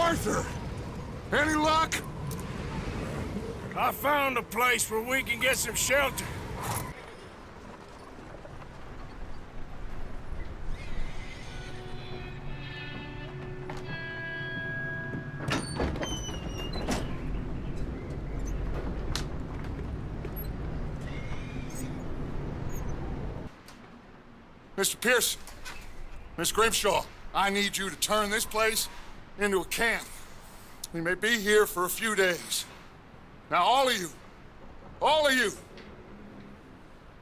Arthur! Any luck? I found a place where we can get some shelter. Mr. Pearson, Miss Grimshaw, I need you to turn this place into a camp. We may be here for a few days. Now, all of you,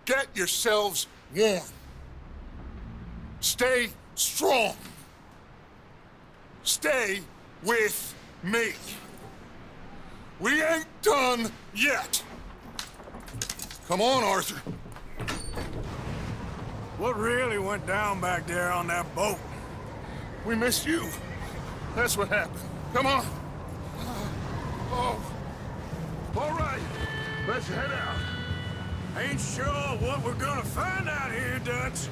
get yourselves warm. Stay strong. Stay with me. We ain't done yet. Come on, Arthur. What really went down back there on that boat? We missed you. That's what happened. Come on. Oh. All right. Let's head out. Ain't sure what we're gonna find out here, Dutch.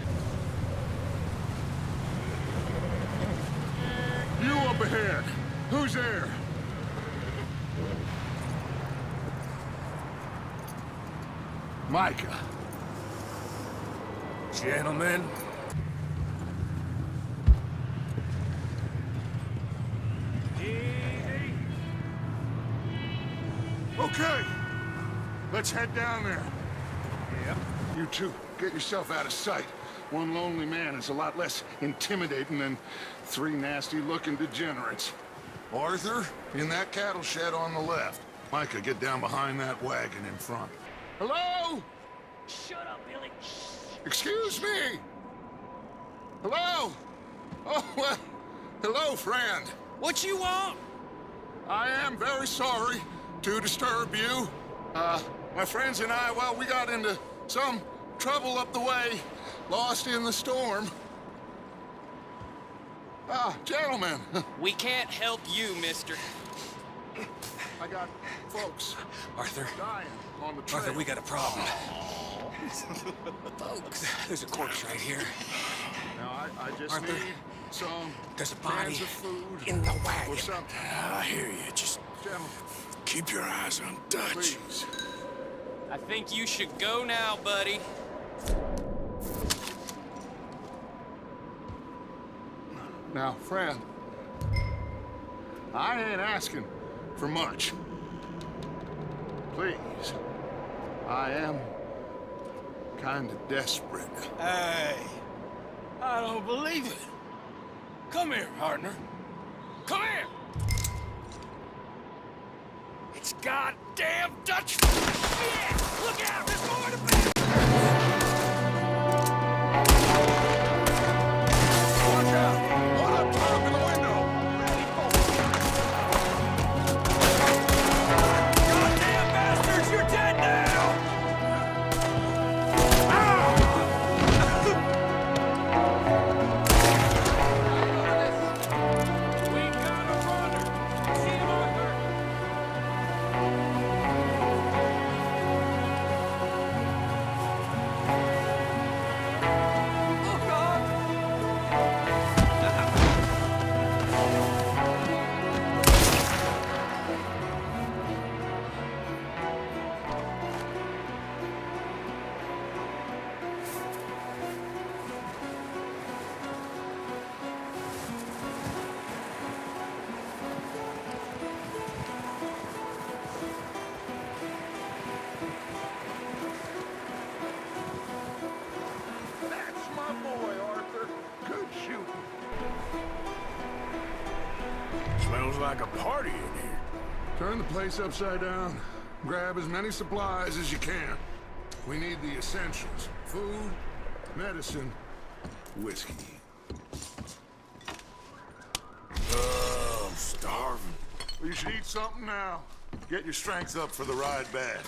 You up ahead. Who's there? Micah. Gentlemen. Easy. Okay. Let's head down there. Yep. You two, get yourself out of sight. One lonely man is a lot less intimidating than three nasty-looking degenerates. Arthur, in that cattle shed on the left. Micah, get down behind that wagon in front. Hello? Shut up, Billy. Excuse me? Hello? Oh, well, hello, friend. What you want? I am very sorry to disturb you. My friends and I, well, we got into some trouble up the way, lost in the storm. Gentlemen. We can't help you, mister. I got folks Arthur. dying on the trail. Arthur, we got a problem. Folks, there's a corpse right here. Now, I just Arthur, need some there's a body cans of food in the wagon. or something. I hear you. Just Gentlemen, keep your eyes on Dutch. please. I think you should go now, buddy. Now, friend, I ain't asking for much. Please, I am kind of desperate. Hey, I don't believe it. Come here, partner. Come here. It's goddamn Dutch. Yeah, look out! There's more to be. Watch out! Hold up top in the window! Goddamn bastards, you're dead now! We got a runner! See him, Arthur? Oh, God! That's my boy, Arthur. Good shooting. Smells like a party in here. Turn the place upside down. Grab as many supplies as you can. We need the essentials. Food, medicine, whiskey. Oh, I'm starving. Well, you should eat something now. Get your strength up for the ride back.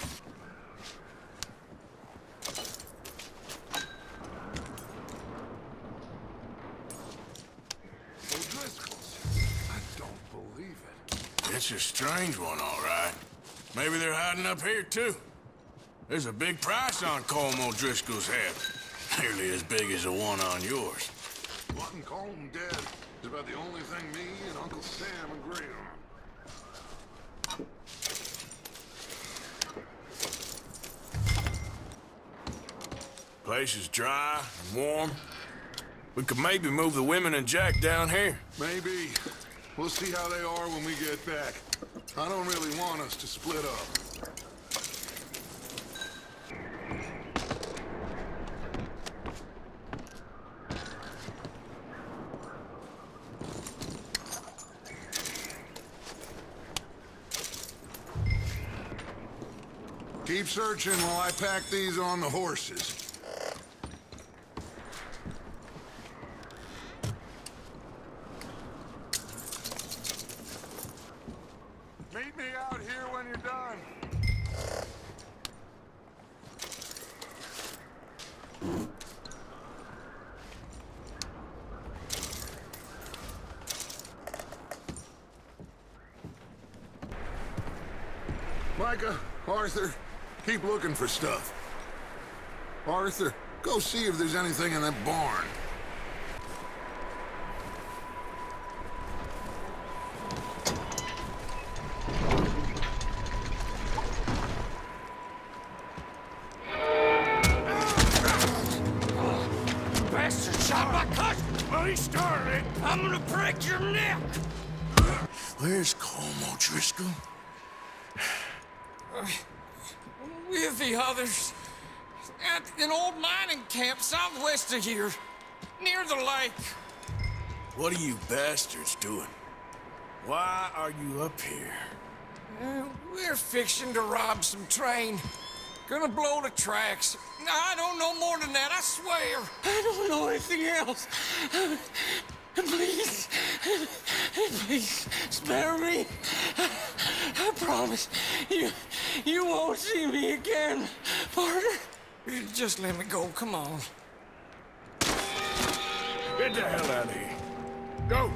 O'Driscoll's. I don't believe it. It's a strange one, all right. Maybe they're hiding up here, too. There's a big price on Colm O'Driscoll's head. Nearly as big as the one on yours. Wanting Colm dead about the only thing me and Uncle Sam agree on. Place is dry and warm. We could maybe move the women and Jack down here. Maybe. We'll see how they are when we get back. I don't really want us to split up. Keep searching while I pack these on the horses. Meet me out here when you're done. Micah, Arthur, keep looking for stuff. Arthur, go see if there's anything in that barn. Bastard shot my cousin! Well, he started. I'm gonna break your neck! Where's Colm O'Driscoll? With the others. At an old mining camp southwest of here. Near the lake. What are you bastards doing? Why are you up here? We're fixing to rob some train. Gonna blow the tracks. I don't know more than that, I swear. I don't know anything else. Please. Please, spare me. I promise you won't see me again, partner. Just let me go, come on. Get the hell out of here. Go!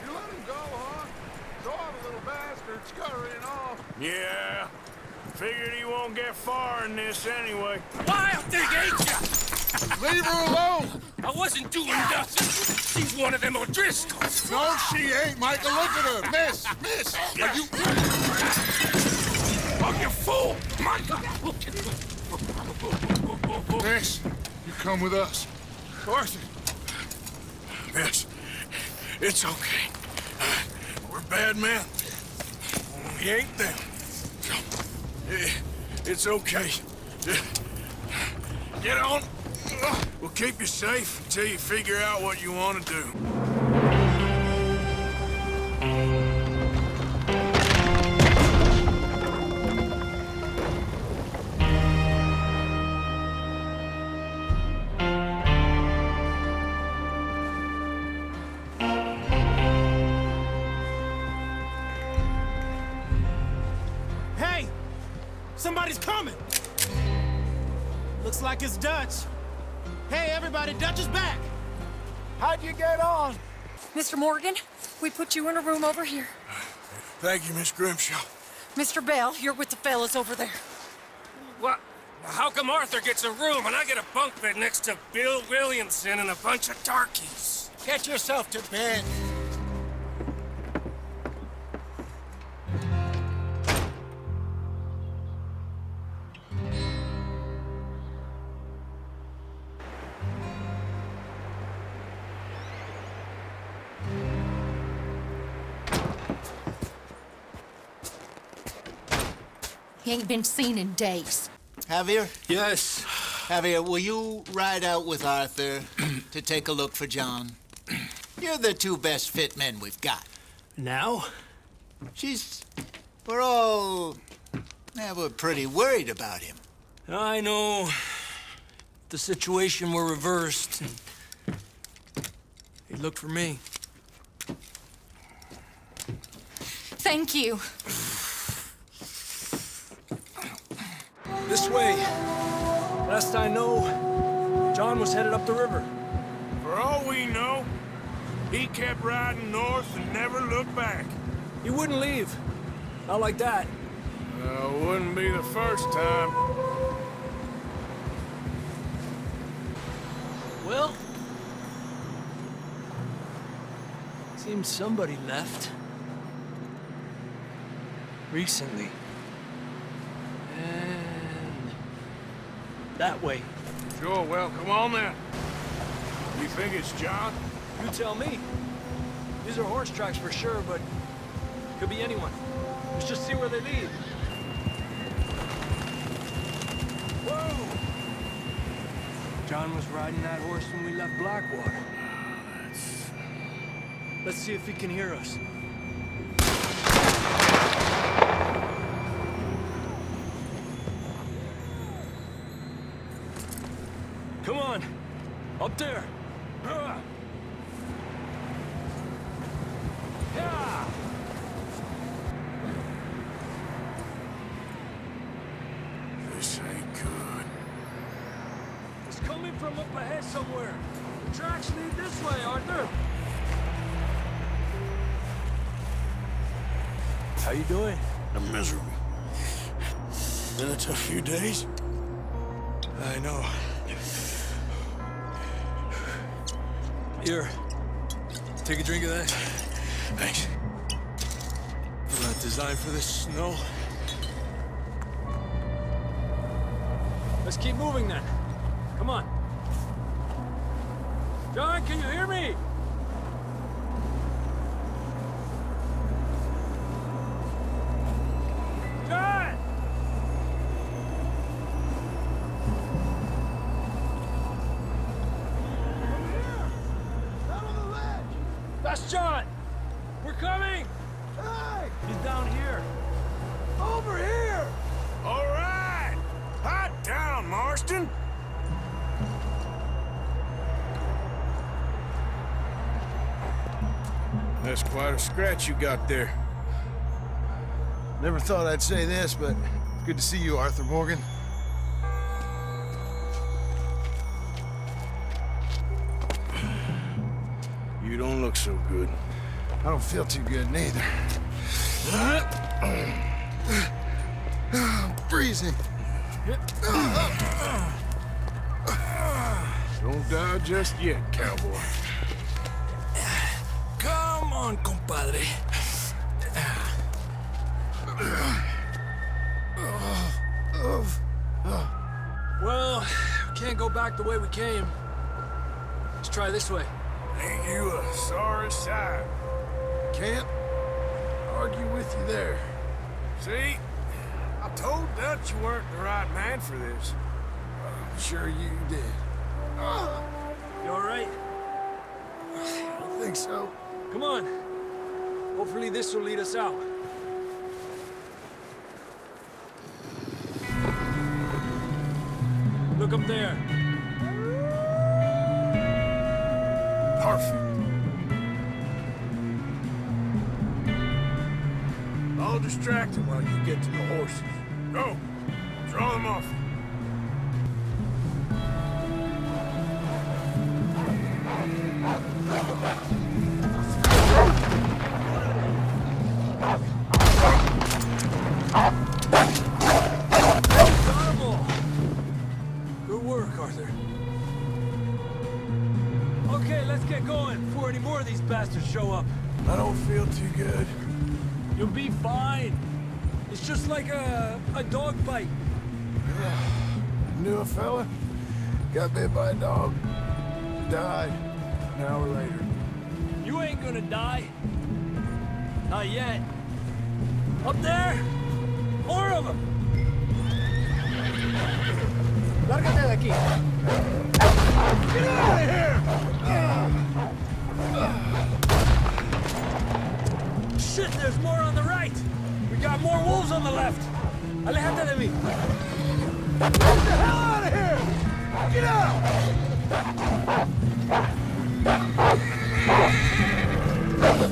You let him go, huh? Saw the little bastard scurrying off. Yeah. Figured he won't get far in this anyway. Wild thing, ain't ya? Leave her alone! I wasn't doing nothing. She's one of them O'Driscolls. No, she ain't, Micah. Look at her. Miss! Are you... Oh, you fool! Micah! Miss, you come with us. Arthur. Miss, it's okay. We're bad men. We ain't them. It's okay. Get on. We'll keep you safe until you figure out what you want to do. Hey! Somebody's coming! Looks like it's Dutch. Hey, everybody, Dutch is back! How'd you get on? Mr. Morgan, we put you in a room over here. Thank you, Miss Grimshaw. Mr. Bell, you're with the fellas over there. What? How come Arthur gets a room and I get a bunk bed next to Bill Williamson and a bunch of darkies? Get yourself to bed. He ain't been seen in days. Javier? Yes. Javier, will you ride out with Arthur to take a look for John? You're the two best fit men we've got. Now? We're pretty worried about him. I know. The situation were reversed. He looked for me. Thank you. This way. Last I know, John was headed up the river. For all we know, he kept riding north and never looked back. He wouldn't leave. Not like that. Wouldn't be the first time. Well, seems somebody left. Recently. And that way. Sure, well, come on then. You think it's John? You tell me. These are horse tracks for sure, but could be anyone. Let's just see where they lead. Whoa! John was riding that horse when we left Blackwater. Let's see if he can hear us. Come on! Up there! Yeah! This ain't good. It's coming from up ahead somewhere. The tracks lead this way, Arthur. How you doing? I'm miserable. Been a tough few days. I know. Here, take a drink of that. Thanks. Not designed for this snow. Let's keep moving then. Come on. John, can you hear me? John! That's John! We're coming! Hey! He's down here. Over here! All right! Hot down, Marston! That's quite a scratch you got there. Never thought I'd say this, but good to see you, Arthur Morgan. You don't look so good. I don't feel too good, neither. I'm freezing. Don't die just yet, cowboy. Come on, compadre. Well, we can't go back the way we came. Let's try this way. Ain't you a sorry sight? Can't argue with you there. See? I told Dutch you weren't the right man for this. I'm sure you did. You all right? I don't think so. Come on. Hopefully this will lead us out. Look up there. Perfect. I'll distract him while you get to the horses. Go. Draw them off. Good work, Arthur. Okay, let's get going before any more of these bastards show up. I don't feel too good. You'll be fine. It's just like a dog bite. Knew a fella, got bit by a dog, died an hour later. You ain't gonna die. Not yet. Up there! More of them! Lárgate de aquí. Get out of here! Shit, there's more on the right! We got more wolves on the left! Alejate de mí! Get the hell out of here! Get out!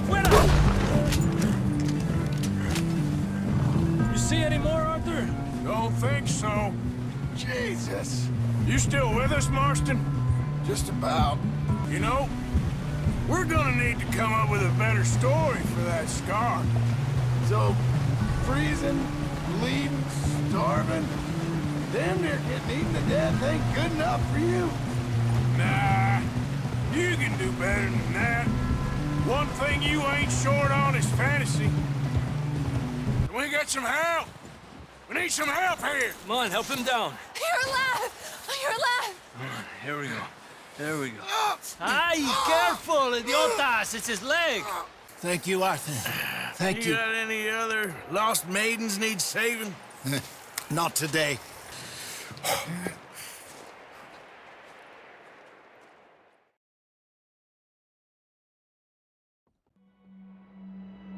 Fuera! You see any more, Arthur? Don't think so. Jesus! You still with us, Marston? Just about. You know, we're gonna need to come up with a better story for that scar. So, freezing, bleeding, starving, damn near getting eaten to death ain't good enough for you. Nah, better than that. One thing you ain't short on is fantasy. We got some help. We need some help here. Come on, help him down. You're alive! You're alive! Here we go. There we go. Ay, careful, idiotas! It's his leg. Thank you, Arthur. Thank you. Got any other lost maidens need saving? Not today.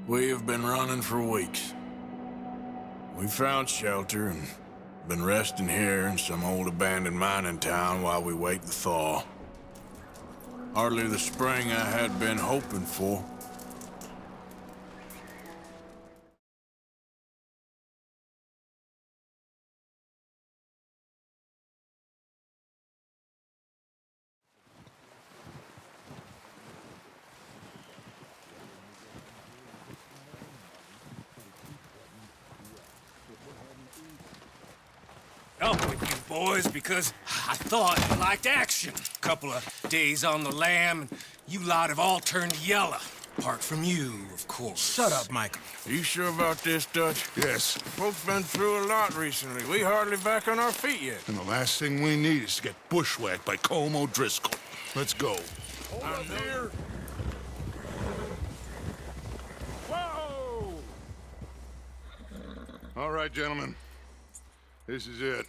We have been running for weeks. We found shelter and been resting here in some old abandoned mining town while we wait the thaw. Hardly the spring I had been hoping for. Up with you boys because I thought you liked action. Couple of days on the lam, and you lot have all turned yellow. Apart from you, of course. Shut up, Micah. Are you sure about this, Dutch? Yes. Folks been through a lot recently. We hardly back on our feet yet. And the last thing we need is to get bushwhacked by Colm O'Driscoll. Let's go. Hold up here. Whoa! All right, gentlemen. This is it.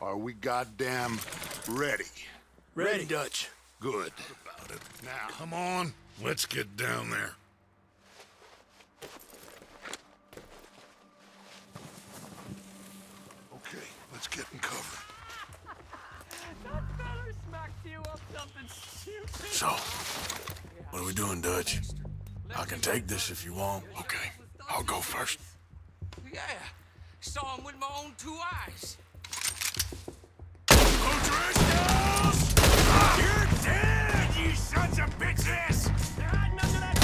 Are we goddamn ready? Ready, Dutch. Good. About it. Now, come on. Let's get down there. Okay, let's get in cover. That feller smacked you up something stupid. So, what are we doing, Dutch? I can take this if you want. Okay, I'll go first. Yeah, saw him with my own 2 eyes. O'Driscolls! You're dead, you sons of bitches! None of that.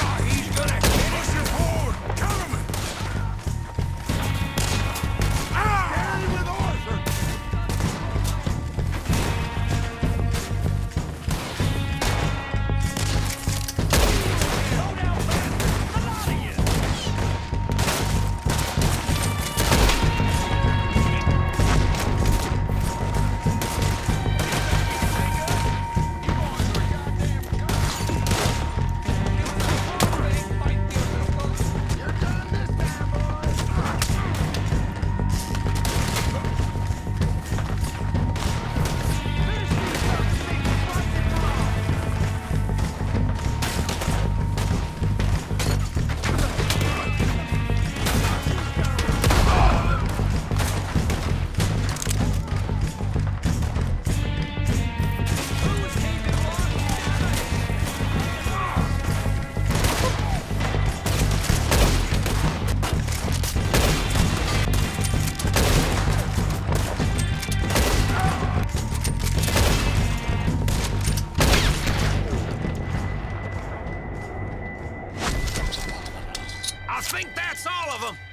Oh, he's gonna push him forward! Cover me! Ah! With Arthur! Go down fast. A lot of you.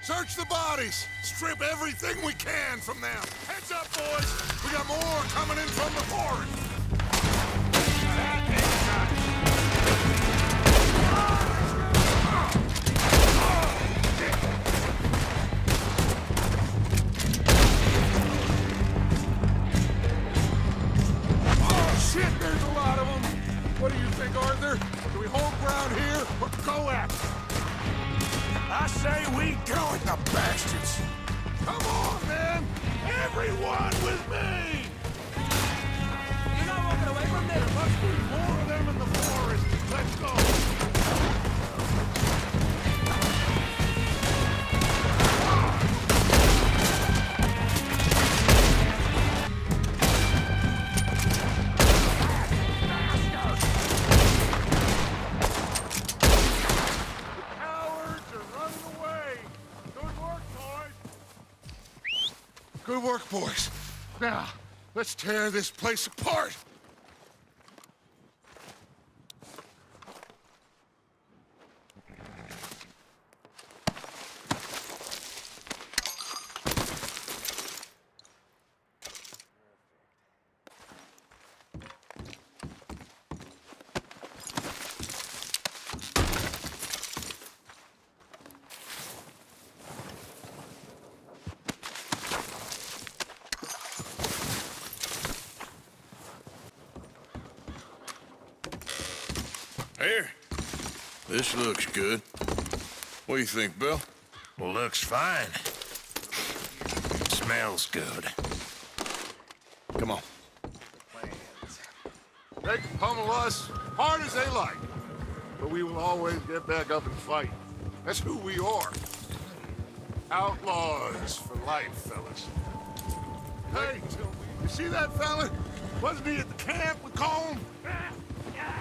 Search the bodies! Strip everything we can from them! Heads up, boys! We got more coming in from the forest! Oh, shit! There's a lot of them! What do you think, Arthur? Do we hold ground here or go after them? I say we go with the bastards! Come on, man! Everyone with me! You're not walking away from this. There must be more of them in the forest. Let's go! The cowards are running away! Good work, boys! Good work, boys. Now, let's tear this place apart! Here. This looks good. What do you think, Bill? Well, looks fine. Smells good. Come on. They can pummel us hard as they like, but we will always get back up and fight. That's who we are. Outlaws for life, fellas. Hey, you see that fella? Wasn't he at the camp with Colm?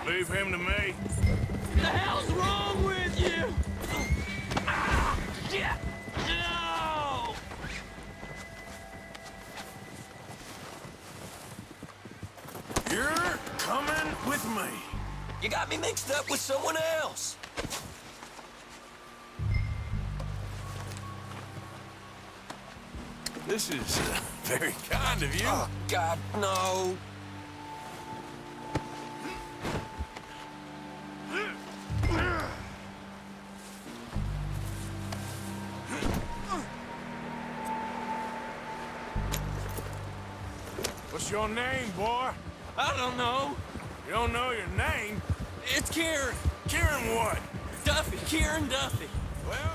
Leave him to me. The hell's wrong with you? Ah, shit! No! You're coming with me. You got me mixed up with someone else. This is very kind of you. Oh, God, no. What's your name, boy? I don't know. You don't know your name? It's Kieran. Kieran what? Duffy. Kieran Duffy. Well...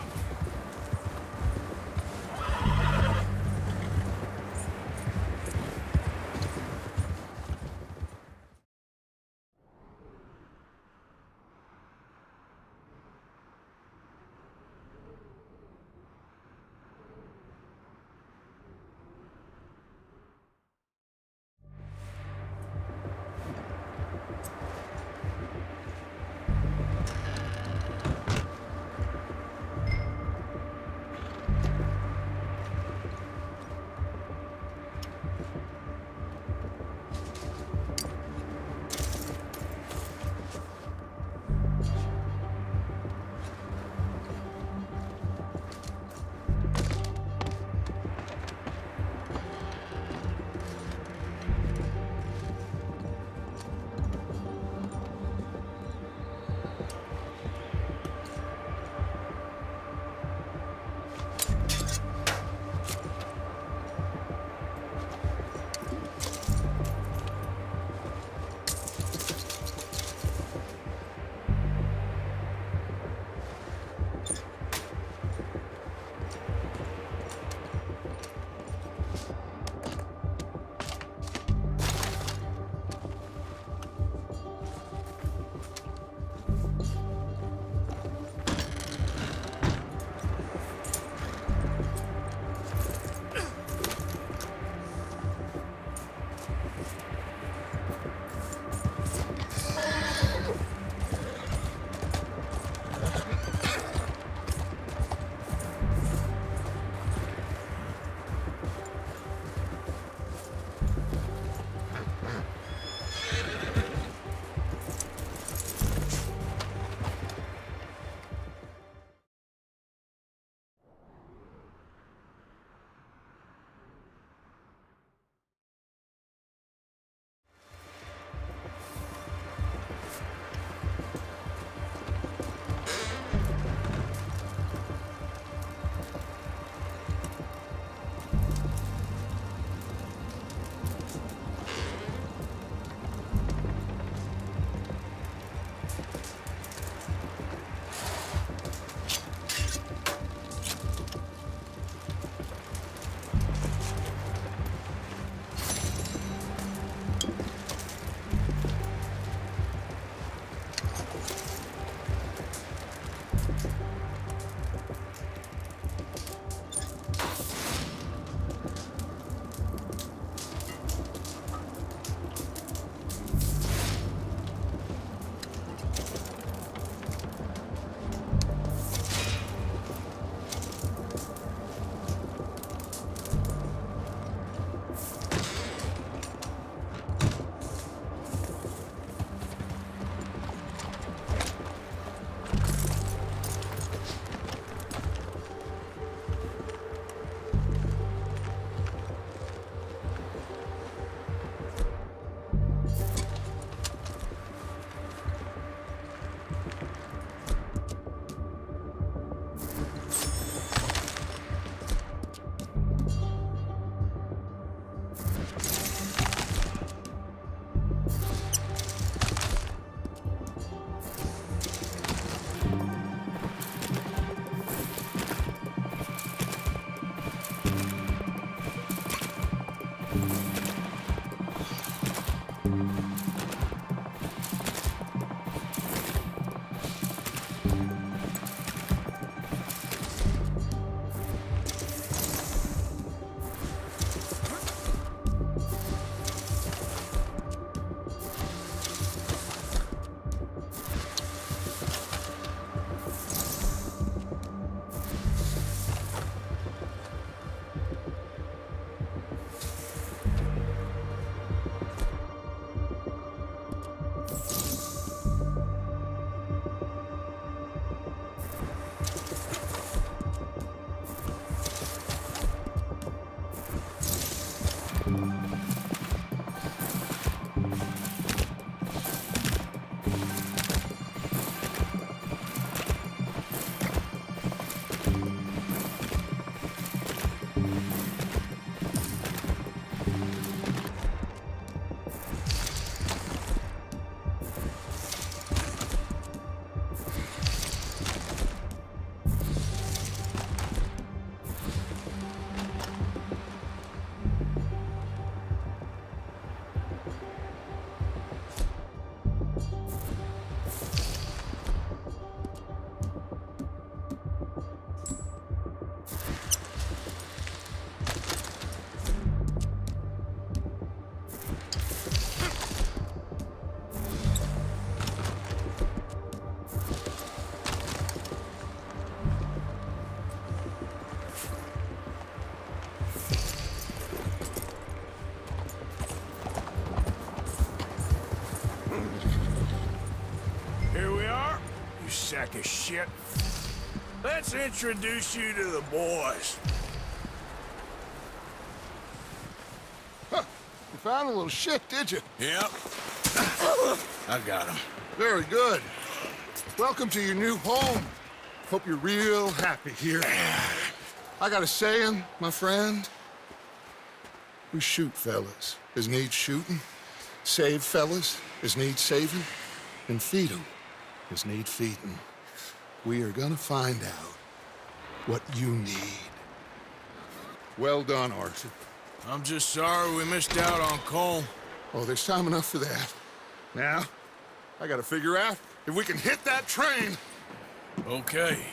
sack of shit. Let's introduce you to the boys. Huh. You found a little shit, did you? Yep. I got him. Very good. Welcome to your new home. Hope you're real happy here. I got a saying, my friend. We shoot fellas as need shooting, save fellas as need saving, and feed 'em as need feeding. We are gonna find out what you need. Well done, Arthur. I'm just sorry we missed out on Cole. Oh, there's time enough for that. Now, I gotta figure out if we can hit that train. Okay.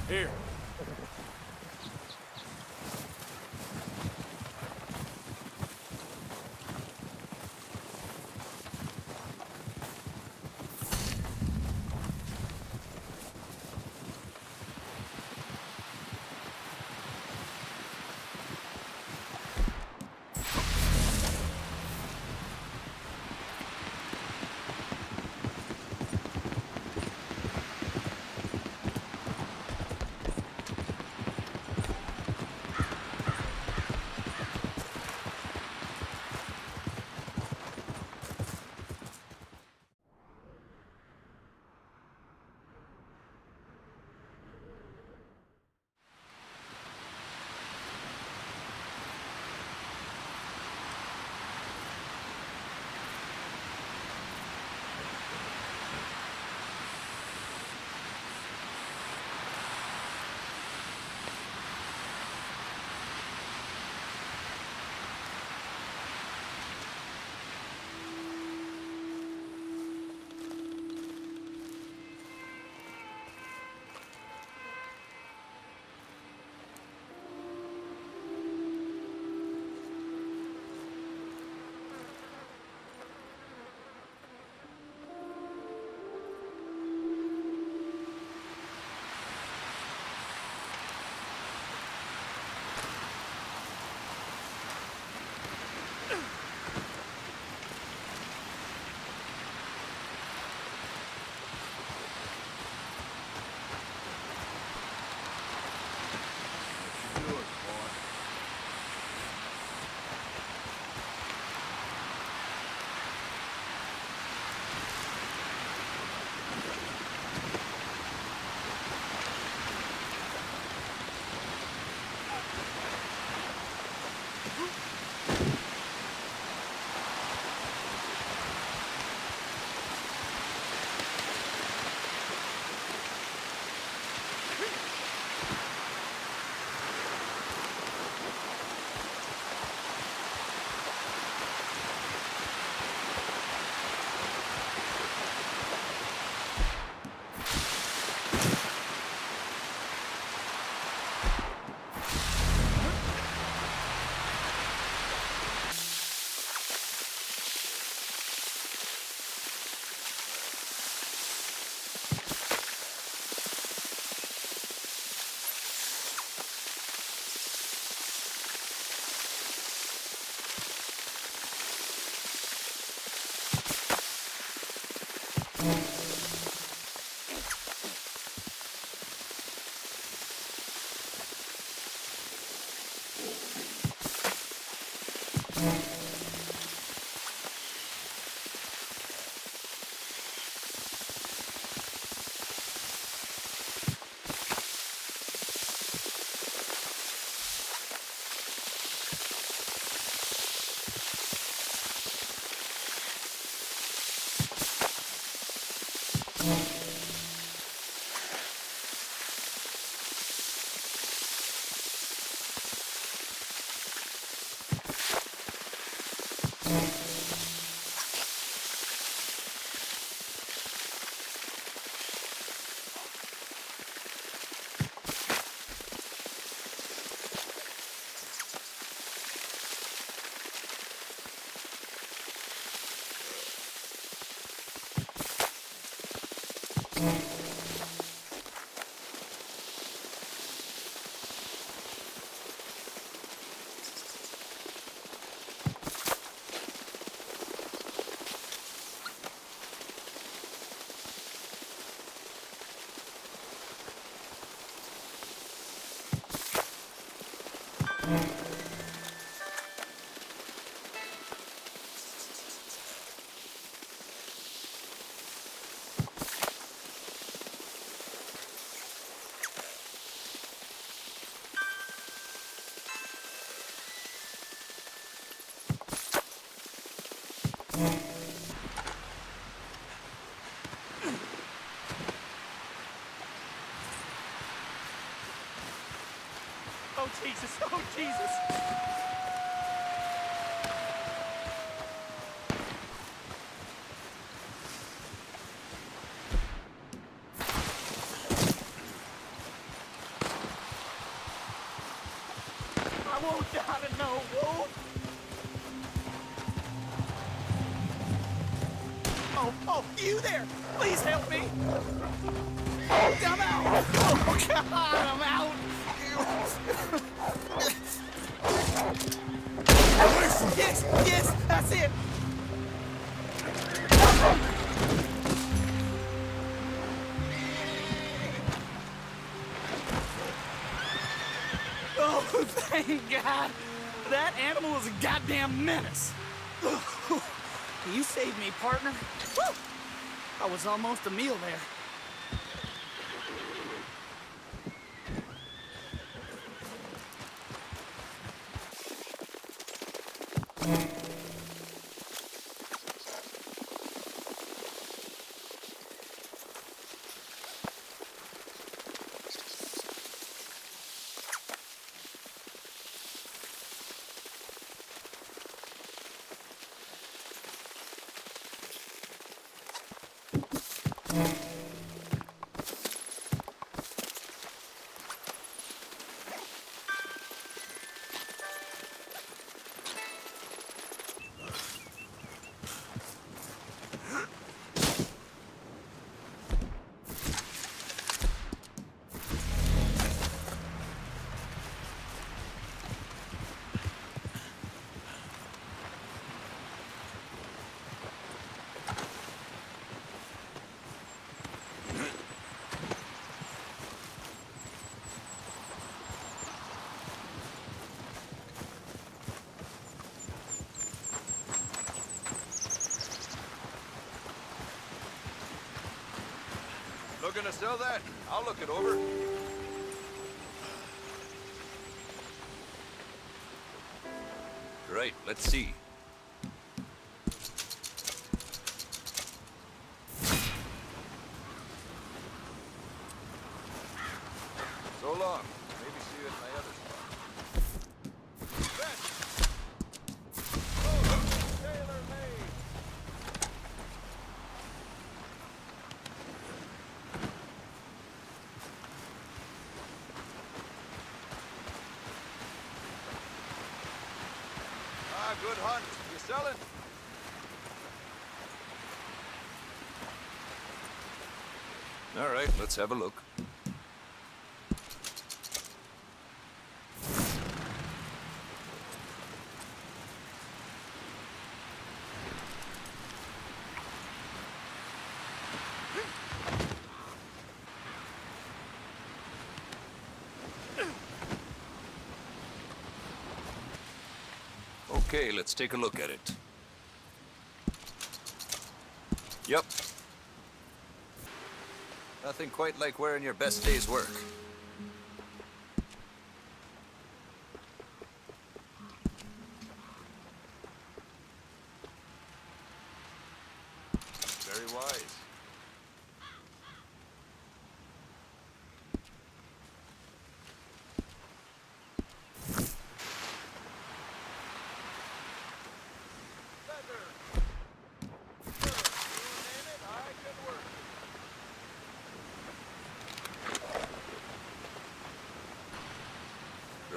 Here. Oh, Jesus! Oh, Jesus! I won't die to no wolf! Oh, you there! Please help me! I'm out! Oh, God, I'm out! Yes, that's it! Oh, thank God! That animal is a goddamn menace! You saved me, partner. Woo! I was almost a meal there. Looking to sell that? I'll look it over. Right, let's see. So long. Maybe see you at my other spot. Tailor-made. Good hunt. You selling? All right, let's have a look. Okay, let's take a look at it. Yep. Nothing quite like wearing your best day's work. Very wise.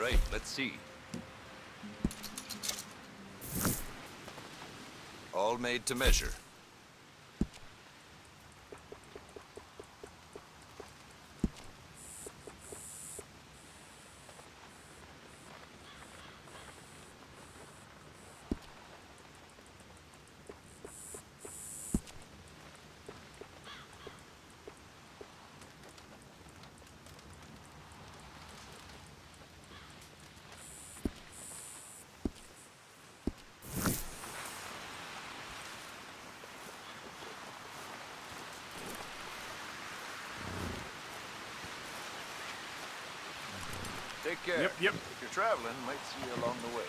Right, let's see. All made to measure. Take care. Yep. If you're traveling, might see you along the way.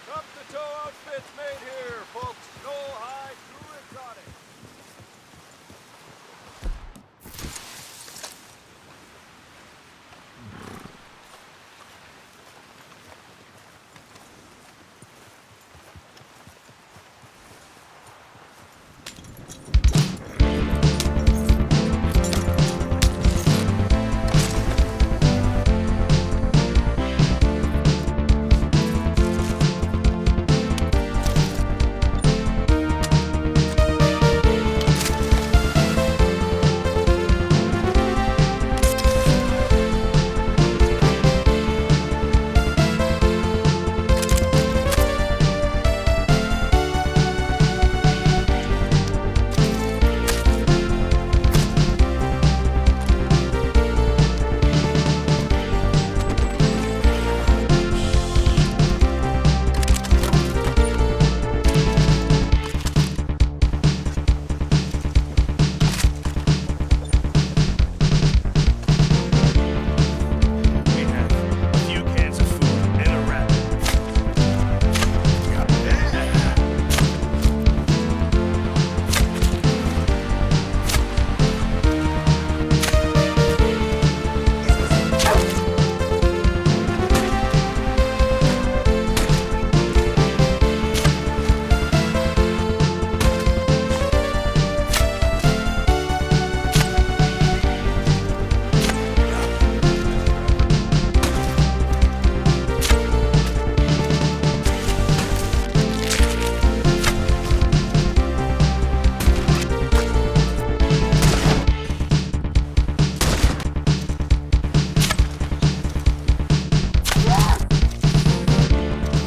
Top-to-toe outfits made here, folks. No high, too exotic. We have a few cans of food and a wrap.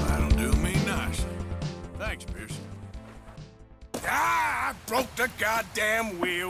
That'll do me nicely. Thanks, Pearson. Ah, I broke the goddamn wheel.